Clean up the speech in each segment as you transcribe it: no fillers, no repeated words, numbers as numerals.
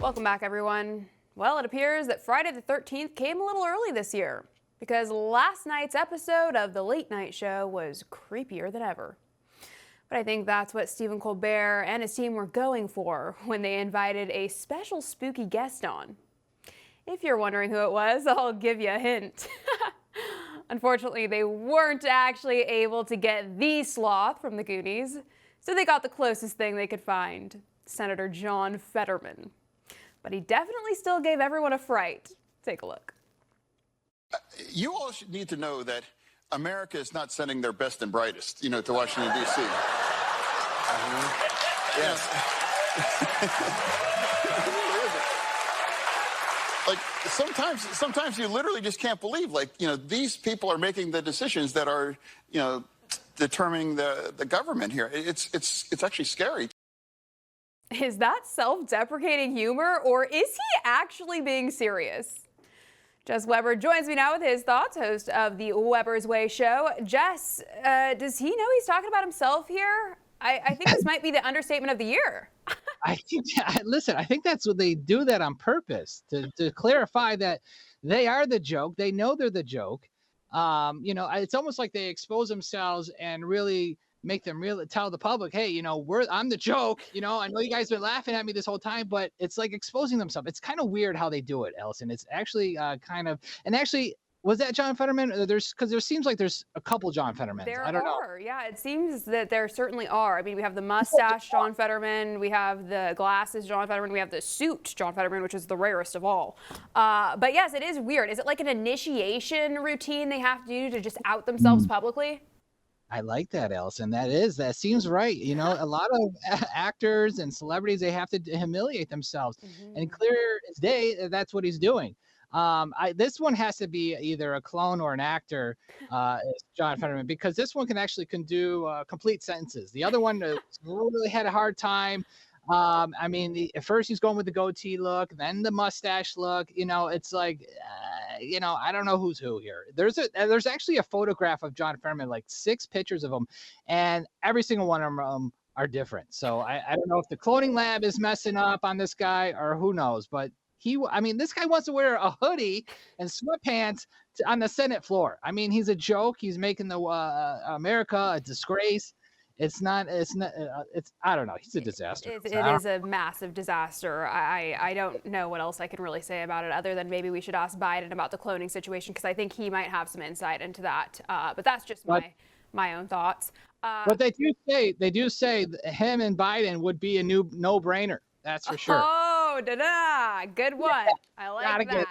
Welcome back, everyone. Well, it appears that Friday the 13th came a little early this year because last night's episode of The Late Night Show was creepier than ever. But I think that's what Stephen Colbert and his team were going for when they invited a special spooky guest on. If you're wondering who it was, I'll give you a hint. Unfortunately, they weren't actually able to get the sloth from the Goonies, so they got the closest thing they could find, Senator John Fetterman. But he definitely still gave everyone a fright. Take a look. You all should need to know that America is not sending their best and brightest, to Washington, D.C. Yes. Like, sometimes you literally just can't believe, these people are making the decisions that are, determining the government here. It's actually scary. Is that self-deprecating humor, or is he actually being serious? Jess Weber joins me now with his thoughts, host of the Weber's Way show. Jess, does he know he's talking about himself here? I think this might be the understatement of the year. I think that's what they do that on purpose, to clarify that they are the joke. They know they're the joke. It's almost like they expose themselves and really make them tell the public, hey, I'm the joke. I know you guys have been laughing at me this whole time, but it's like exposing themselves. It's kind of weird how they do it, Ellison. It's actually was that John Fetterman? Because there seems like there's a couple John Fettermans. I don't know. Yeah, it seems that there certainly are. I mean, we have the mustache John Fetterman, we have the glasses John Fetterman, we have the suit John Fetterman, which is the rarest of all. But yes, it is weird. Is it like an initiation routine they have to do to just out themselves publicly? I like that, Ellison. That seems right. A lot of actors and celebrities, they have to humiliate themselves. And clear as day, that's what he's doing. This one has to be either a clone or an actor, John Fetterman, because this one can do complete sentences. The other one really had a hard time. At first he's going with the goatee look, then the mustache look. It's like, I don't know who's who here. There's actually a photograph of John Fetterman, like 6 pictures of him, and every single one of them are different. So I don't know if the cloning lab is messing up on this guy or who knows, but this guy wants to wear a hoodie and sweatpants on the Senate floor. He's a joke. He's making the America a disgrace. I don't know. He's a disaster. It is a massive disaster. I don't know what else I can really say about it other than maybe we should ask Biden about the cloning situation, because I think he might have some insight into that. But that's just my own thoughts. But they do say him and Biden would be a new no-brainer. That's for sure. Oh, good one. I like that.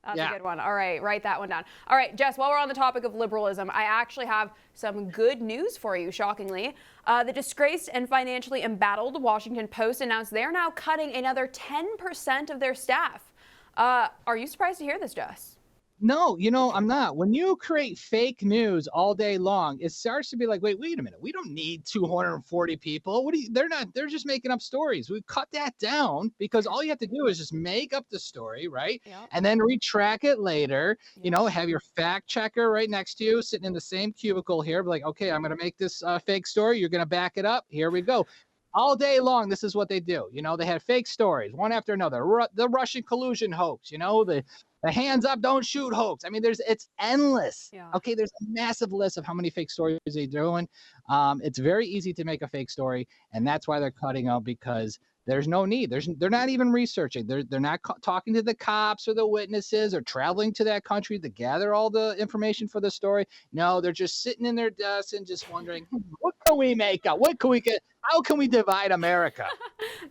That's a good one. All right, write that one down. All right, Jess, while we're on the topic of liberalism, I actually have some good news for you, shockingly. The disgraced and financially embattled Washington Post announced they're now cutting another 10% of their staff. Are you surprised to hear this, Jess? No, I'm not. When you create fake news all day long, it starts to be like, wait a minute. We don't need 240 people. They're just making up stories. We cut that down because all you have to do is just make up the story, right? Yep. And then retrack it later, have your fact checker right next to you, sitting in the same cubicle here, be like, okay, I'm going to make this fake story. You're going to back it up. Here we go. All day long, this is what they do. They had fake stories, one after another. The Russian collusion hoax, the hands up, don't shoot hoax. It's endless. Yeah. Okay, there's a massive list of how many fake stories they're doing. It's very easy to make a fake story, and that's why they're cutting out, because there's no need. They're not even researching. They're not talking to the cops or the witnesses or traveling to that country to gather all the information for the story. No, they're just sitting in their desks and just wondering, what can we make up? What can we get? How can we divide America?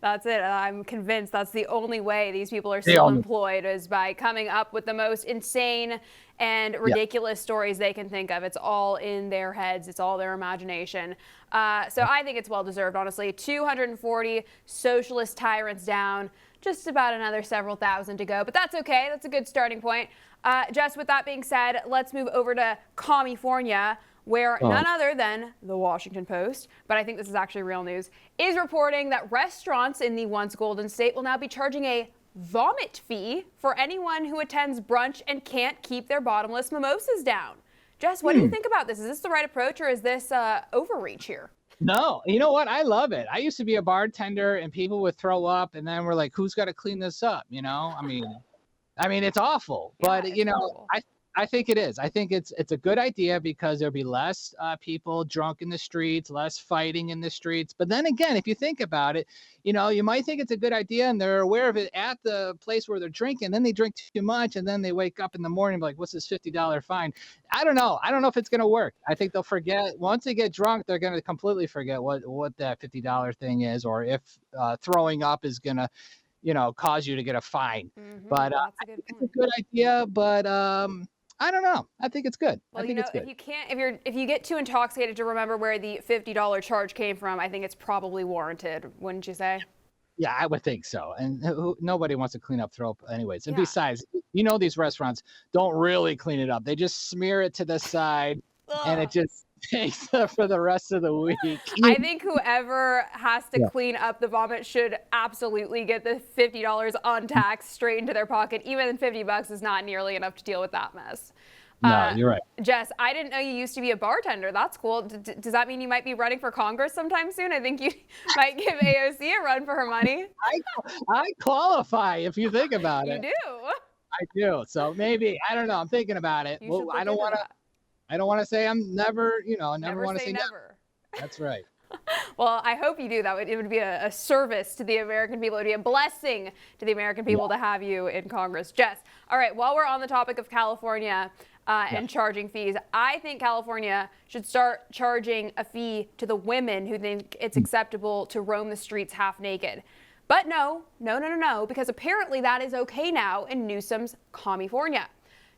That's it. I'm convinced that's the only way these people are still employed, is by coming up with the most insane and ridiculous stories they can think of. It's all in their heads. It's all their imagination. So I think it's well-deserved, honestly. 240 socialist tyrants down, just about another several thousand to go. But that's okay. That's a good starting point. Jess, with that being said, let's move over to California, where none other than the Washington Post, but I think this is actually real news, is reporting that restaurants in the once Golden State will now be charging a vomit fee for anyone who attends brunch and can't keep their bottomless mimosas down. Jess, what do you think about this? Is this the right approach, or is this overreach here? No, you know what? I love it. I used to be a bartender, and people would throw up, and then we're like, "Who's got to clean this up?" I mean, it's awful, Yeah, but it's horrible. I think it is. I think it's a good idea because there'll be less people drunk in the streets, less fighting in the streets. But then again, if you think about it, you might think it's a good idea, and they're aware of it at the place where they're drinking. Then they drink too much, and then they wake up in the morning like, "What's this $50 fine?" I don't know. I don't know if it's gonna work. I think they'll forget once they get drunk. They're gonna completely forget what that $50 thing is, or if throwing up is gonna cause you to get a fine. But That's I a good think it's a point. good idea. But I don't know. I think it's good. I Well, think it's if good. you can't, if you get too intoxicated to remember where the $50 charge came from, I think it's probably warranted, wouldn't you say? Yeah, I would think so. And nobody wants to clean up throw up anyways. And Yeah. besides, these restaurants don't really clean it up. They just smear it to the side, and it Ugh. just takes for the rest of the week. I think whoever has to Yeah. clean up the vomit should absolutely get the $50 untaxed straight into their pocket. Even $50 is not nearly enough to deal with that mess. No, you're right. Jess, I didn't know you used to be a bartender. That's cool. Does that mean you might be running for Congress sometime soon? I think you might give AOC a run for her money. I qualify if you think about You it. do. I do. So maybe I don't know. I'm thinking about it. You Well, should look I don't into want to. that. I don't want to say I'm never. Never Never want to say say never. That's right. Well, I hope you do that. It would be a service to the American people. It would be a blessing to the American people to have you in Congress. Jess, all right, while we're on the topic of California and charging fees, I think California should start charging a fee to the women who think it's acceptable to roam the streets half naked. But no, because apparently that is okay now in Newsom's California.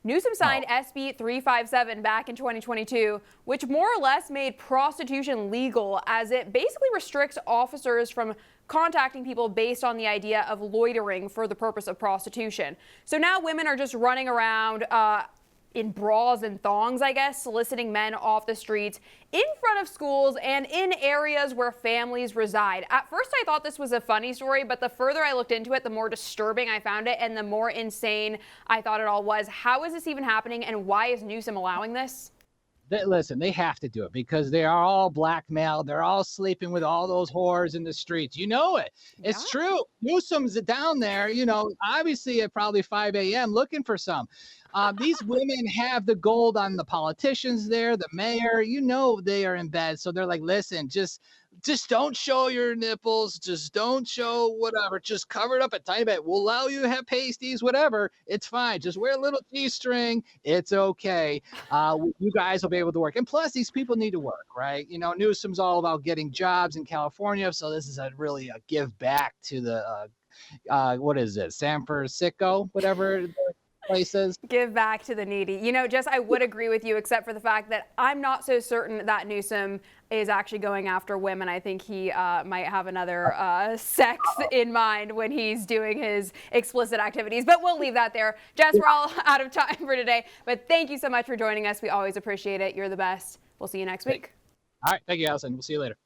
Newsom signed SB 357 back in 2022, which more or less made prostitution legal, as it basically restricts officers from contacting people based on the idea of loitering for the purpose of prostitution. So now women are just running around in bras and thongs, I guess, soliciting men off the streets in front of schools and in areas where families reside. At first, I thought this was a funny story, but the further I looked into it, the more disturbing I found it and the more insane I thought it all was. How is this even happening, and why is Newsom allowing this? Listen, they have to do it because they are all blackmailed. They're all sleeping with all those whores in the streets. You know it. It's true. Newsom's down there, obviously at probably 5 a.m. looking for some. These women have the gold on the politicians there, the mayor, they are in bed. So they're like, listen, just don't show your nipples. Just don't show whatever. Just cover it up a tiny bit. We'll allow you to have pasties, whatever. It's fine. Just wear a little G-string. It's okay. You guys will be able to work. And plus, these people need to work, right? Newsom's all about getting jobs in California. So this is really a give back to the, what is it, San Francisco, whatever the place is. Give back to the needy. Jess, I would agree with you, except for the fact that I'm not so certain that Newsom is actually going after women. I think he might have another sex in mind when he's doing his explicit activities. But we'll leave that there. Jess, we're all out of time for today. But thank you so much for joining us. We always appreciate it. You're the best. We'll see you next week. All right. Thank you, Allison. We'll see you later.